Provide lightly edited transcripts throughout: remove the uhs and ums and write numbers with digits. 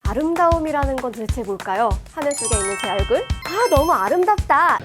아름다움이라는 건 도대체 뭘까요? 화면 속에 있는 제 얼굴? 아, 너무 아름답다!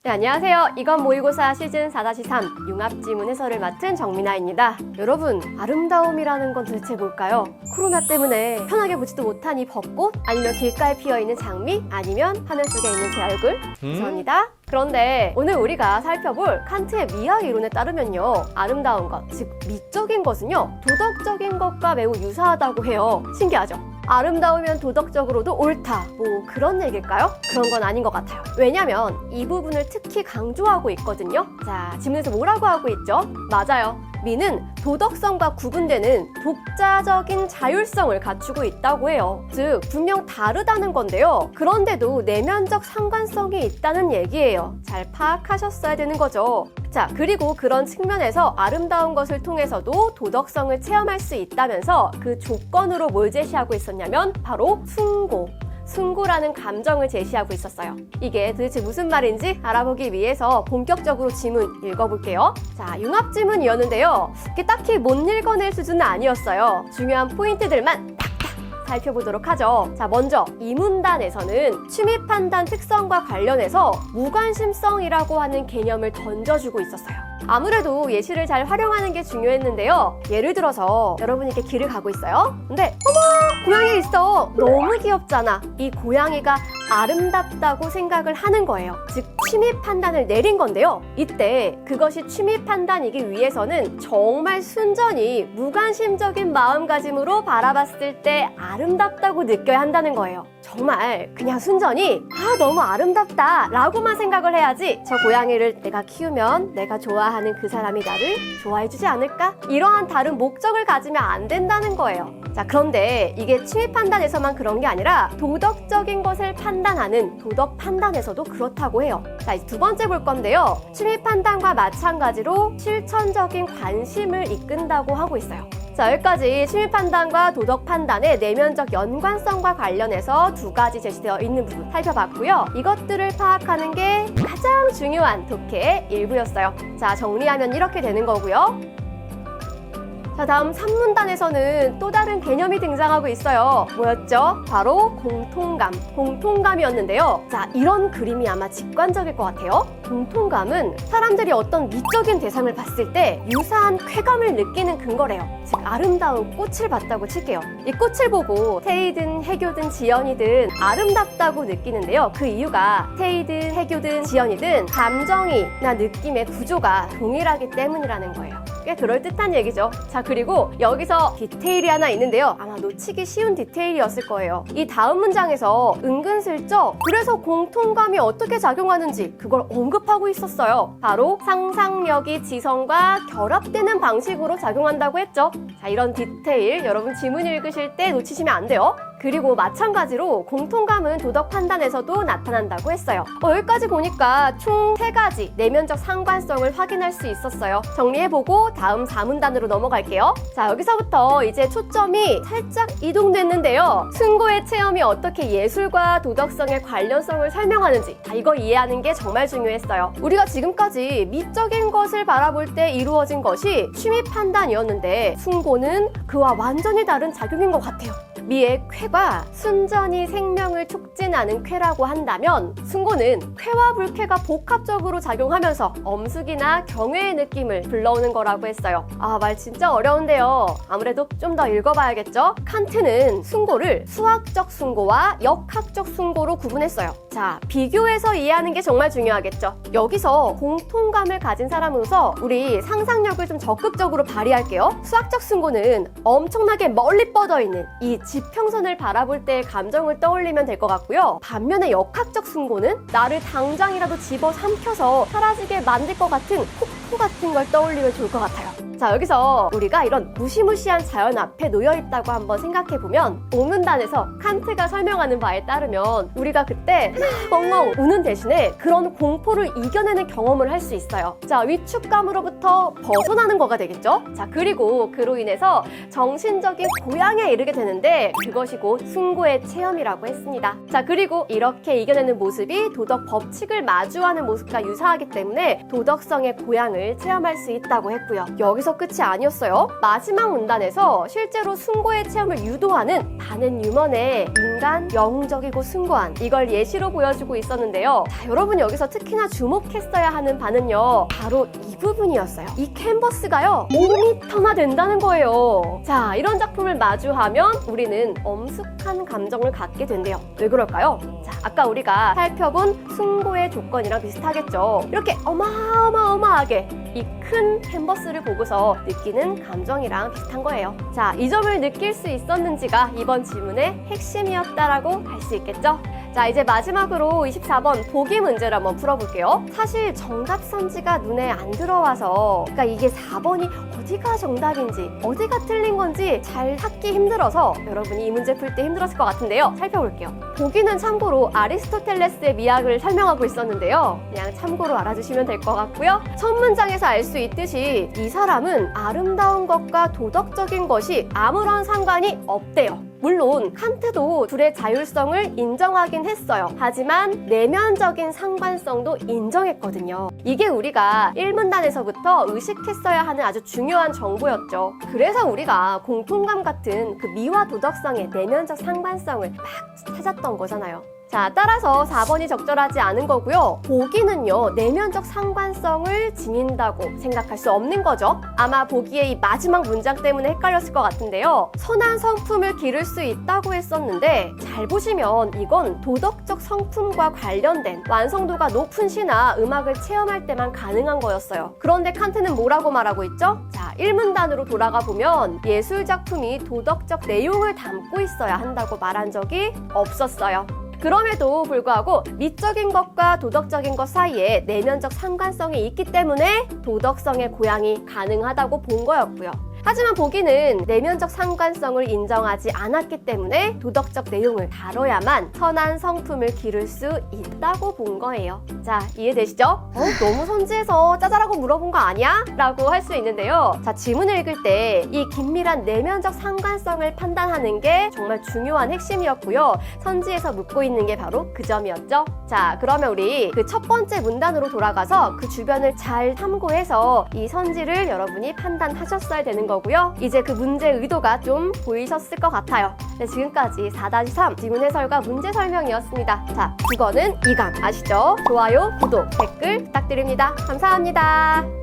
네, 안녕하세요. 이건 모의고사 시즌 4-3 융합지문 해설을 맡은 정민아입니다. 여러분, 아름다움이라는 건 도대체 뭘까요? 코로나 때문에 편하게 보지도 못한 이 벚꽃? 아니면 길가에 피어있는 장미? 아니면 화면 속에 있는 제 얼굴? 죄송합니다. 그런데 오늘 우리가 살펴볼 칸트의 미학 이론에 따르면요, 아름다운 것, 즉 미적인 것은요, 도덕적인 것과 매우 유사하다고 해요. 신기하죠? 아름다우면 도덕적으로도 옳다, 뭐 그런 얘기일까요? 그런 건 아닌 것 같아요. 왜냐면 이 부분을 특히 강조하고 있거든요. 자, 지문에서 뭐라고 하고 있죠? 맞아요. 미는 도덕성과 구분되는 독자적인 자율성을 갖추고 있다고 해요. 즉, 분명 다르다는 건데요. 그런데도 내면적 상관성이 있다는 얘기예요. 잘 파악하셨어야 되는 거죠. 자, 그리고 그런 측면에서 아름다운 것을 통해서도 도덕성을 체험할 수 있다면서 그 조건으로 뭘 제시하고 있었냐면 바로 숭고라는 감정을 제시하고 있었어요. 이게 도대체 무슨 말인지 알아보기 위해서 본격적으로 지문 읽어볼게요. 자, 융합지문이었는데요. 이게 딱히 못 읽어낼 수준은 아니었어요. 중요한 포인트들만 딱딱 살펴보도록 하죠. 자, 먼저 이 문단에서는 취미 판단 특성과 관련해서 무관심성이라고 하는 개념을 던져주고 있었어요. 아무래도 예시를 잘 활용하는 게 중요했는데요. 예를 들어서 여러분이 이렇게 길을 가고 있어요. 근데 어머, 고양이 있어. 너무 귀엽잖아. 이 고양이가 아름답다고 생각을 하는 거예요. 즉, 취미 판단을 내린 건데요. 이때 그것이 취미 판단이기 위해서는 정말 순전히 무관심적인 마음가짐으로 바라봤을 때 아름답다고 느껴야 한다는 거예요. 정말 그냥 순전히 너무 아름답다 라고만 생각을 해야지 저 고양이를 내가 키우면 내가 좋아하는 그 사람이 나를 좋아해주지 않을까? 이러한 다른 목적을 가지면 안 된다는 거예요. 자, 그런데 이게 취미 판단에서만 그런 게 아니라 도덕적인 것을 판단하는 도덕 판단에서도 그렇다고 해요. 자, 이제 두 번째 볼 건데요. 취미 판단과 마찬가지로 실천적인 관심을 이끈다고 하고 있어요. 자, 여기까지 취미 판단과 도덕 판단의 내면적 연관성과 관련해서 두 가지 제시되어 있는 부분 살펴봤고요. 이것들을 파악하는 게 가장 중요한 독해의 일부였어요. 자, 정리하면 이렇게 되는 거고요. 자, 다음 3문단에서는 또 다른 개념이 등장하고 있어요. 뭐였죠? 바로 공통감이었는데요. 자, 이런 그림이 아마 직관적일 것 같아요. 공통감은 사람들이 어떤 미적인 대상을 봤을 때 유사한 쾌감을 느끼는 근거래요. 즉, 아름다운 꽃을 봤다고 칠게요. 이 꽃을 보고 태희든 해교든 지연이든 아름답다고 느끼는데요. 그 이유가 태희든 해교든 지연이든 감정이나 느낌의 구조가 동일하기 때문이라는 거예요. 꽤 그럴듯한 얘기죠. 자, 그리고 여기서 디테일이 하나 있는데요. 아마 놓치기 쉬운 디테일이었을 거예요. 이 다음 문장에서 은근슬쩍 그래서 공통감이 어떻게 작용하는지 그걸 언급하고 있었어요. 바로 상상력이 지성과 결합되는 방식으로 작용한다고 했죠. 자, 이런 디테일 여러분 지문 읽으실 때 놓치시면 안 돼요. 그리고 마찬가지로 공통감은 도덕 판단에서도 나타난다고 했어요. 여기까지 보니까 총 3가지 내면적 상관성을 확인할 수 있었어요. 정리해보고 다음 4문단으로 넘어갈게요. 자, 여기서부터 이제 초점이 살짝 이동됐는데요. 숭고의 체험이 어떻게 예술과 도덕성의 관련성을 설명하는지 이거 이해하는 게 정말 중요했어요. 우리가 지금까지 미적인 것을 바라볼 때 이루어진 것이 취미 판단이었는데 숭고는 그와 완전히 다른 작용인 것 같아요. 미의 쾌가 순전히 생명을 촉진하는 쾌라고 한다면 숭고는 쾌와 불쾌가 복합적으로 작용하면서 엄숙이나 경외의 느낌을 불러오는 거라고 했어요. 말 진짜 어려운데요. 아무래도 좀 더 읽어봐야겠죠? 칸트는 숭고를 수학적 숭고와 역학적 숭고로 구분했어요. 자, 비교해서 이해하는 게 정말 중요하겠죠. 여기서 공통감을 가진 사람으로서 우리 상상력을 좀 적극적으로 발휘할게요. 수학적 숭고는 엄청나게 멀리 뻗어있는 이 지평선을 바라볼 때의 감정을 떠올리면 될 것 같고요. 반면에 역학적 숭고는 나를 당장이라도 집어삼켜서 사라지게 만들 것 같은 폭포 같은 걸 떠올리면 좋을 것 같아요. 자, 여기서 우리가 이런 무시무시한 자연 앞에 놓여있다고 한번 생각해보면 5문단에서 칸트가 설명하는 바에 따르면 우리가 그때 엉엉 우는 대신에 그런 공포를 이겨내는 경험을 할 수 있어요. 자, 위축감으로부터 벗어나는 거가 되겠죠? 자, 그리고 그로 인해서 정신적인 고향에 이르게 되는데 그것이 곧 숭고의 체험이라고 했습니다. 자, 그리고 이렇게 이겨내는 모습이 도덕 법칙을 마주하는 모습과 유사하기 때문에 도덕성의 고향을 감정을 체험할 수 있다고 했고요. 여기서 끝이 아니었어요. 마지막 문단에서 실제로 숭고의 체험을 유도하는 반응 유머의 인간 영웅적이고 숭고한 이걸 예시로 보여주고 있었는데요. 자, 여러분 여기서 특히나 주목했어야 하는 바는요, 바로 이 부분이었어요. 이 캔버스가요 5m나 된다는 거예요. 자, 이런 작품을 마주하면 우리는 엄숙한 감정을 갖게 된대요. 왜 그럴까요? 자, 아까 우리가 살펴본 숭고의 조건이랑 비슷하겠죠. 이렇게 어마어마하게 이 큰 캔버스를 보고서 느끼는 감정이랑 비슷한 거예요. 자, 이 점을 느낄 수 있었는지가 이번 질문의 핵심이었다라고 할 수 있겠죠? 자, 이제 마지막으로 24번 보기 문제를 한번 풀어볼게요. 사실 정답 선지가 눈에 안 들어와서, 그러니까 이게 4번이 어디가 정답인지 어디가 틀린 건지 잘 찾기 힘들어서 여러분이 이 문제 풀 때 힘들었을 것 같은데요. 살펴볼게요. 보기는 참고로 아리스토텔레스의 미학을 설명하고 있었는데요. 그냥 참고로 알아주시면 될 것 같고요. 첫 문장에서 알 수 있듯이 이 사람은 아름다운 것과 도덕적인 것이 아무런 상관이 없대요. 물론 칸트도 둘의 자율성을 인정하긴 했어요. 하지만 내면적인 상관성도 인정했거든요. 이게 우리가 1문단에서부터 의식했어야 하는 아주 중요한 정보였죠. 그래서 우리가 공통감 같은 그 미와 도덕성의 내면적 상관성을 막 찾았던 거잖아요. 자, 따라서 4번이 적절하지 않은 거고요. 보기는요, 내면적 상관성을 지닌다고 생각할 수 없는 거죠. 아마 보기의 이 마지막 문장 때문에 헷갈렸을 것 같은데요. 선한 성품을 기를 수 있다고 했었는데 잘 보시면 이건 도덕적 성품과 관련된 완성도가 높은 시나 음악을 체험할 때만 가능한 거였어요. 그런데 칸트는 뭐라고 말하고 있죠? 자, 1문단으로 돌아가 보면 예술작품이 도덕적 내용을 담고 있어야 한다고 말한 적이 없었어요. 그럼에도 불구하고 미적인 것과 도덕적인 것 사이에 내면적 상관성이 있기 때문에 도덕성의 고양이 가능하다고 본 거였고요. 하지만 보기는 내면적 상관성을 인정하지 않았기 때문에 도덕적 내용을 다뤄야만 선한 성품을 기를 수 있다고 본 거예요. 자, 이해되시죠? 너무 선지해서 짜잘하고 물어본 거 아니야? 라고 할 수 있는데요. 자, 지문을 읽을 때 이 긴밀한 내면적 상관성을 판단하는 게 정말 중요한 핵심이었고요. 선지에서 묻고 있는 게 바로 그 점이었죠. 자, 그러면 우리 그 첫 번째 문단으로 돌아가서 그 주변을 잘 탐구해서 이 선지를 여러분이 판단하셨어야 되는 거고요. 이제 그 문제의 의도가 좀 보이셨을 것 같아요. 네, 지금까지 4-3 지문 해설과 문제 설명이었습니다. 자, 국어는 이강 아시죠? 좋아요, 구독, 댓글 부탁드립니다. 감사합니다.